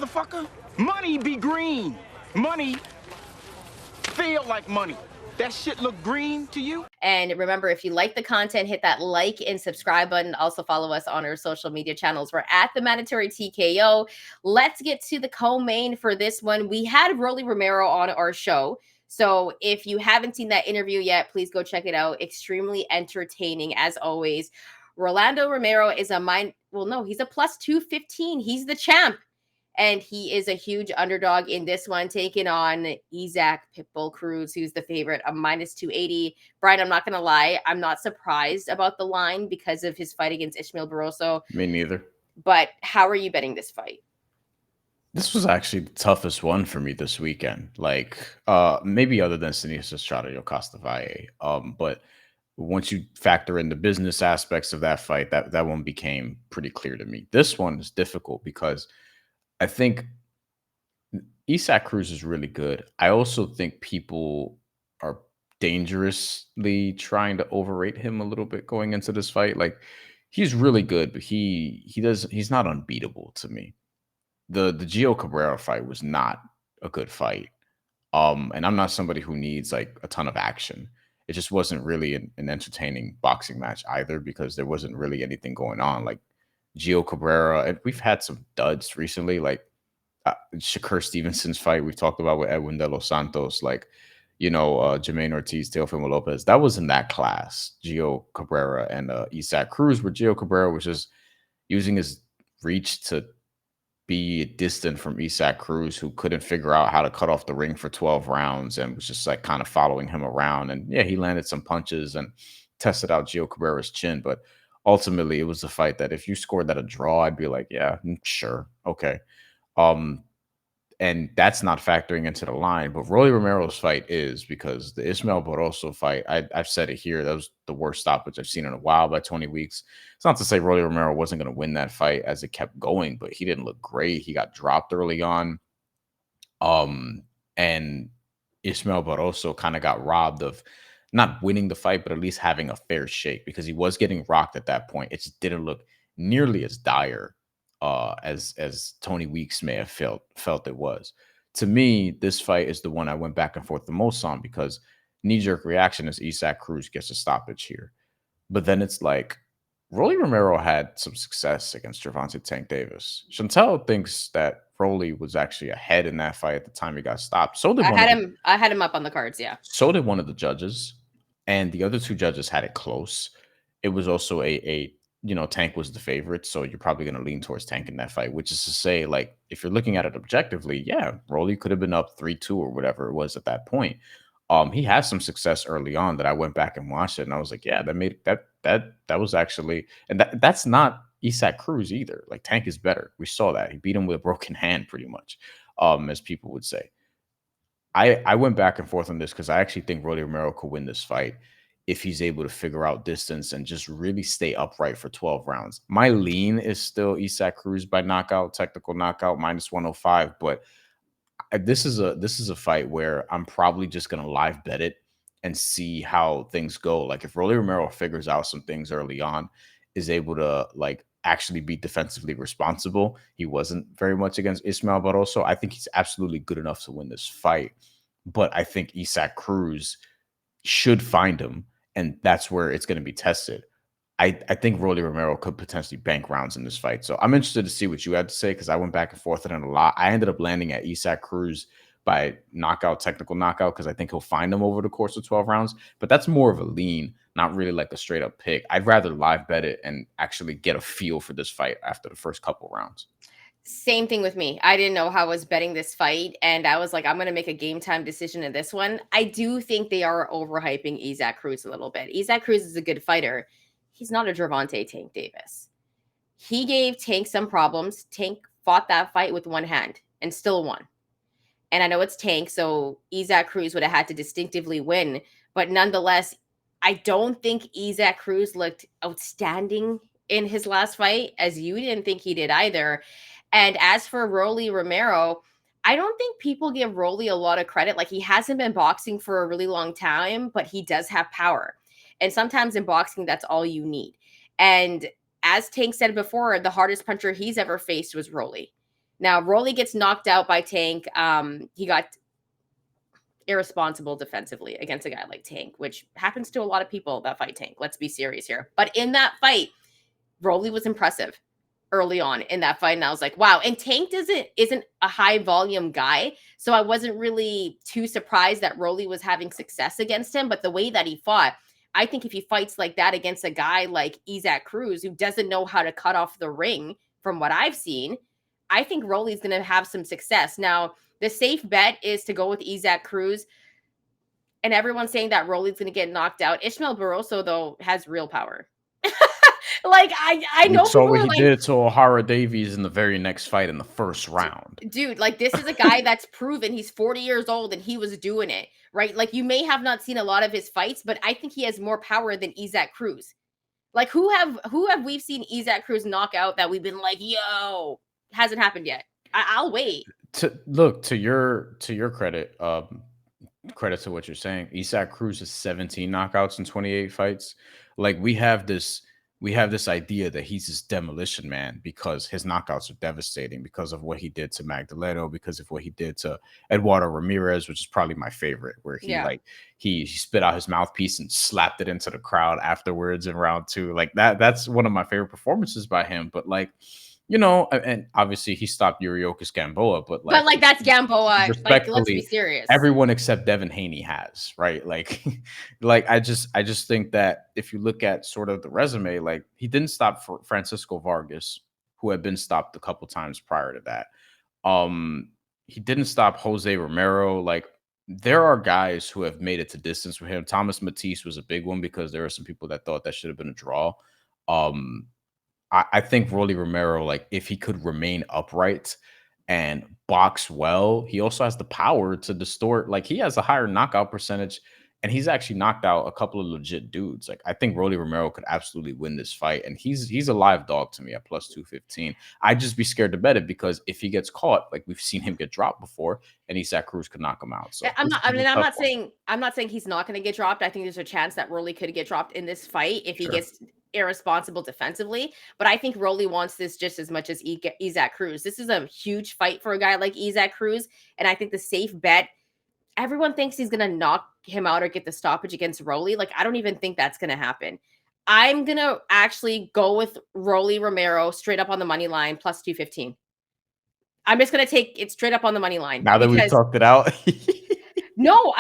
motherfucker. Money be green. Money feel like money. That shit look green to you? And remember, if you like the content, hit that like and subscribe button. Also follow us on our social media channels. We're at TheMandatory TKO. Let's get to the co-main for this one. We had Rolly Romero on our show. So if you haven't seen that interview yet, please go check it out. Extremely entertaining as always. Rolando Romero is he's a plus 215. He's the champ. And he is a huge underdog in this one, taking on Isaac Pitbull Cruz, who's the favorite, a minus 280. Bryan, I'm not going to lie. I'm not surprised about the line because of his fight against Ishmael Barroso. Me neither. But how are you betting this fight? This was actually the toughest one for me this weekend. Like, maybe other than Sinisa Estrada Yokasta Valle. But once you factor in the business aspects of that fight, that one became pretty clear to me. This one is difficult because I think Isaac Cruz is really good. I also think people are dangerously trying to overrate him a little bit going into this fight. Like, he's really good, but he's not unbeatable to me. The Gio Cabrera fight was not a good fight. And I'm not somebody who needs like a ton of action. It just wasn't really an entertaining boxing match either because there wasn't really anything going on. Like Gio Cabrera, and we've had some duds recently, like Shakur Stevenson's fight we've talked about with Edwin De Los Santos, like, Jermaine Ortiz, Teofimo Lopez. That was in that class, Gio Cabrera and Isaac Cruz, where Gio Cabrera was just using his reach to be distant from Isaac Cruz, who couldn't figure out how to cut off the ring for 12 rounds and was just like kind of following him around. And yeah, he landed some punches and tested out Gio Cabrera's chin. But ultimately, it was a fight that if you scored that a draw, I'd be like, yeah, sure. Okay. And that's not factoring into the line. But Rolly Romero's fight is because the Ismael Barroso fight, I've said it here, that was the worst stoppage I've seen in a while by 20 weeks. It's not to say Rolly Romero wasn't going to win that fight as it kept going, but he didn't look great. He got dropped early on. And Ismael Barroso kind of got robbed of not winning the fight, but at least having a fair shake because he was getting rocked at that point. It just didn't look nearly as dire as Tony Weeks may have felt it was. To me, this fight is the one I went back and forth the most on because knee-jerk reaction is Isaac Cruz gets a stoppage here. But then it's like Rolly Romero had some success against Gervonta Tank Davis. Shantelle thinks that Rolly was actually ahead in that fight at the time he got stopped. So did I had him up on the cards, yeah. So did one of the judges, and the other two judges had it close. It was also Tank was the favorite, so you're probably going to lean towards Tank in that fight, which is to say, like, if you're looking at it objectively, yeah, Rolly could have been up 3-2 or whatever it was at that point. He has some success early on that I went back and watched it, and I was like, yeah, that was actually, and that's not Isaac Cruz either. Like, Tank is better. We saw that. He beat him with a broken hand, pretty much, as people would say. I went back and forth on this because I actually think Rolly Romero could win this fight if he's able to figure out distance and just really stay upright for 12 rounds. My lean is still Isaac Cruz by knockout, technical knockout, minus 105. But this is a fight where I'm probably just going to live bet it and see how things go. Like if Rolly Romero figures out some things early on, is able to like actually be defensively responsible. He wasn't very much against Ismael Barroso. I think he's absolutely good enough to win this fight. But I think Isaac Cruz should find him, and that's where it's going to be tested. I think Rolly Romero could potentially bank rounds in this fight. So I'm interested to see what you had to say because I went back and forth on it a lot. I ended up landing at Isaac Cruz by knockout, technical knockout, because I think he'll find him over the course of 12 rounds. But that's more of a lean, not really like a straight up pick. I'd rather live bet it and actually get a feel for this fight after the first couple rounds. Same thing with me. I didn't know how I was betting this fight, and I was like, I'm going to make a game time decision in this one. I do think they are overhyping Isaac Cruz a little bit. Isaac Cruz is a good fighter. He's not a Gervonta Tank Davis. He gave Tank some problems. Tank fought that fight with one hand and still won. And I know it's Tank, so Isaac Cruz would have had to distinctively win. But nonetheless, I don't think Isaac Cruz looked outstanding in his last fight, as you didn't think he did either. And as for Rolly Romero, I don't think people give Rolly a lot of credit. Like, he hasn't been boxing for a really long time, but he does have power. And sometimes in boxing, that's all you need. And as Tank said before, the hardest puncher he's ever faced was Rolly. Now, Rolly gets knocked out by Tank. He got irresponsible defensively against a guy like Tank, which happens to a lot of people that fight Tank. Let's be serious here. But in that fight, Rolly was impressive early on in that fight, and I was like, wow. And Tank isn't a high volume guy, so I wasn't really too surprised that Rolly was having success against him. But the way that he fought, I think if he fights like that against a guy like Isaac Cruz, who doesn't know how to cut off the ring, from what I've seen, I think Rolly's going to have some success. Now, the safe bet is to go with Isaac Cruz, and everyone's saying that Rolly's going to get knocked out. Ishmael Barroso, though, has real power. Like, I know So people what are he like, did to O'Hara Davies in the very next fight in the first round. dude, like, this is a guy that's proven he's 40 years old and he was doing it, right? Like, you may have not seen a lot of his fights, but I think he has more power than Isaac Cruz. Like, who have we seen Isaac Cruz knock out that we've been like, yo, hasn't happened yet. I'll wait. To your credit, credit to what you're saying. Isaac Cruz has 17 knockouts in 28 fights. Like we have this idea that he's this demolition man because his knockouts are devastating because of what he did to Magdaleno, because of what he did to Eduardo Ramirez, which is probably my favorite, where he spit out his mouthpiece and slapped it into the crowd afterwards in round 2. Like that's one of my favorite performances by him. But like, you know, and obviously he stopped Yuriokis Gamboa, but like that's Gamboa. Like, let's be serious. Everyone except Devin Haney has, right? Like, like I just think that if you look at sort of the resume, like he didn't stop for Francisco Vargas, who had been stopped a couple times prior to that. He didn't stop Jose Romero. Like there are guys who have made it to distance with him. Thomas Matisse was a big one because there are some people that thought that should have been a draw. I think Rolly Romero, like if he could remain upright and box well, he also has the power to distort. Like he has a higher knockout percentage, and he's actually knocked out a couple of legit dudes. Like I think Rolly Romero could absolutely win this fight, and he's a live dog to me at plus 215. I'd just be scared to bet it because if he gets caught, like we've seen him get dropped before, and Isaac Cruz could knock him out. So I'm not saying he's not going to get dropped. I think there's a chance that Rolly could get dropped in this fight if he gets irresponsible defensively, but I think Rolly wants this just as much as Isaac Cruz. This is a huge fight for a guy like Isaac Cruz, and I think the safe bet, everyone thinks he's going to knock him out or get the stoppage against Rolly. Like, I don't even think that's going to happen. I'm going to actually go with Rolly Romero straight up on the money line, plus 215. I'm just going to take it straight up on the money line. Now that we've talked it out. No,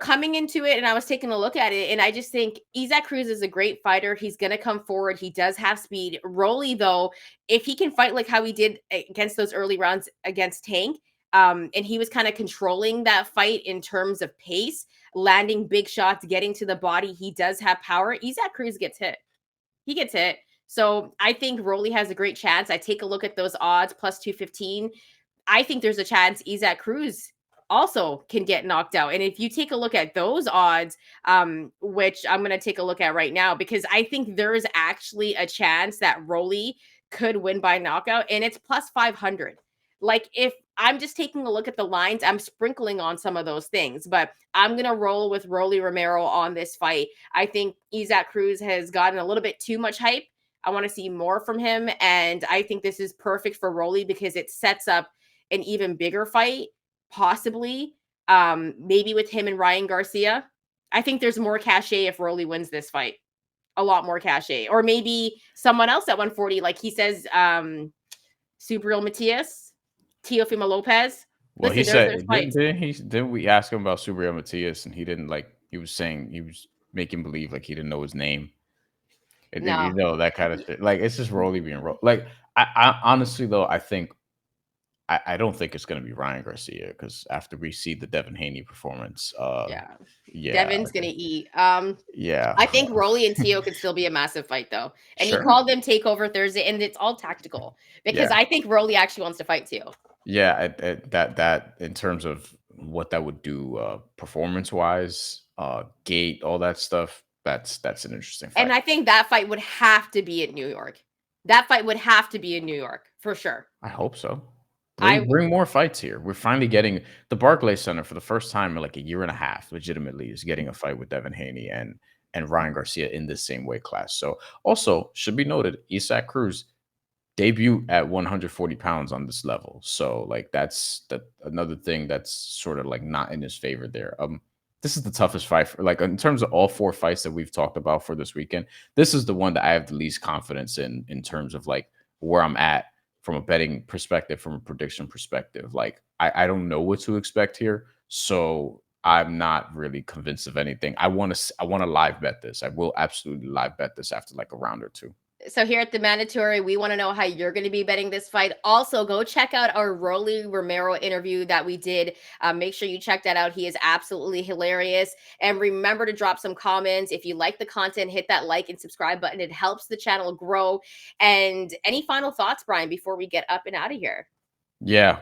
coming into it and I was taking a look at it and I just think Isaac Cruz is a great fighter. He's going to come forward. He does have speed. Rolly, though, if he can fight like how he did against those early rounds against Tank, and he was kind of controlling that fight in terms of pace, landing big shots, getting to the body, he does have power. Isaac Cruz gets hit. He gets hit. So I think Rolly has a great chance. I take a look at those odds, plus 215. I think there's a chance Isaac Cruz also can get knocked out. And if you take a look at those odds, which I'm going to take a look at right now, because I think there is actually a chance that Rolly could win by knockout, and it's plus 500. Like, if I'm just taking a look at the lines, I'm sprinkling on some of those things, but I'm going to roll with Rolly Romero on this fight. I think Isaac Cruz has gotten a little bit too much hype. I want to see more from him, and I think this is perfect for Rolly because it sets up an even bigger fight. Possibly, maybe with him and Ryan Garcia. I think there's more cachet if Rolly wins this fight. A lot more cachet. Or maybe someone else at 140, like he says, Subriel Matias, Teofimo Lopez. Well, listen, he said, didn't we ask him about Subriel Matias and he didn't he was saying, he was making believe like he didn't know his name. And no. You know, that kind of shit. Like, it's just Rolly being Rolly. Like, I honestly, though, I don't think it's going to be Ryan Garcia because after we see the Devin Haney performance, Devin's going to eat. I think Rolly and Teo could still be a massive fight though, and he called them Takeover Thursday, and it's all tactical because I think Rolly actually wants to fight Teo. Yeah, that in terms of what that would do performance wise, gate, all that stuff. That's an interesting fight. And I think that fight would have to be in New York. That fight would have to be in New York for sure. I hope so. Bring more fights here. We're finally getting the Barclays Center for the first time in like a year and a half, legitimately, is getting a fight with Devin Haney and Ryan Garcia in this same weight class. So also should be noted, Isaac Cruz debut at 140 pounds on this level. So like that's another thing that's sort of like not in his favor there. This is the toughest fight for, like, in terms of all 4 fights that we've talked about for this weekend. This is the one that I have the least confidence in terms of like where I'm at from a betting perspective, from a prediction perspective. Like I don't know what to expect here. So I'm not really convinced of anything. I want to live bet this. I will absolutely live bet this after like a round or two. So here at TheMandatory, we want to know how you're going to be betting this fight. Also, go check out our Romero interview that we did. Make sure you check that out. He is absolutely hilarious. And remember to drop some comments. If you like the content, hit that like and subscribe button. It helps the channel grow. And any final thoughts, Bryan, before we get up and out of here? Yeah,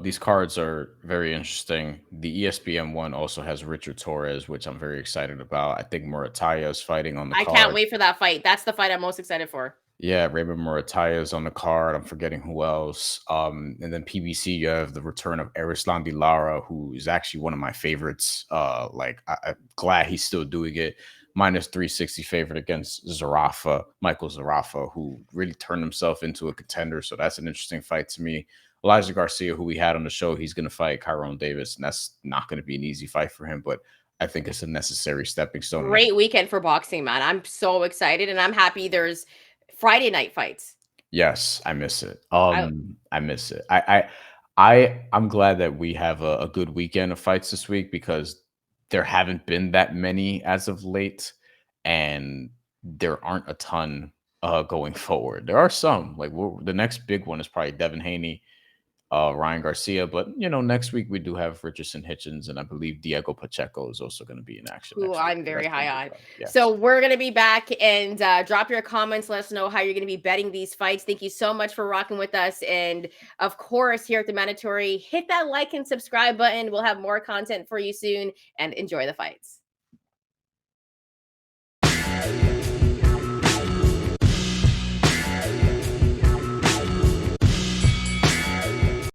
these cards are very interesting. The ESPN one also has Richard Torres, which I'm very excited about. I think Murataya is fighting on the I card. can't wait for that fight. That's the fight I'm most excited for. Yeah, Raymond Murataya is on the card. I'm forgetting who else. And then PBC, you have the return of Erislandy Lara, who is actually one of my favorites. I'm glad he's still doing it. Minus 360 favorite against Michael Zarafa, who really turned himself into a contender. So that's an interesting fight to me. Elijah Garcia, who we had on the show, he's going to fight Kyron Davis, and that's not going to be an easy fight for him, but I think it's a necessary stepping stone. Great weekend for boxing, man. I'm so excited, and I'm happy there's Friday night fights. Yes, I miss it. I miss it. I'm glad that we have a good weekend of fights this week because there haven't been that many as of late, and there aren't a ton going forward. There are some. Like the next big one is probably Devin Haney, Ryan Garcia, but next week we do have Richardson Hitchens, and I believe Diego Pacheco is also going to be in action. Who next I'm week. very high on. Yes. So we're going to be back, and drop your comments. Let us know how you're going to be betting these fights. Thank you so much for rocking with us. And of course, here at TheMandatory, hit that like and subscribe button. We'll have more content for you soon, and enjoy the fights.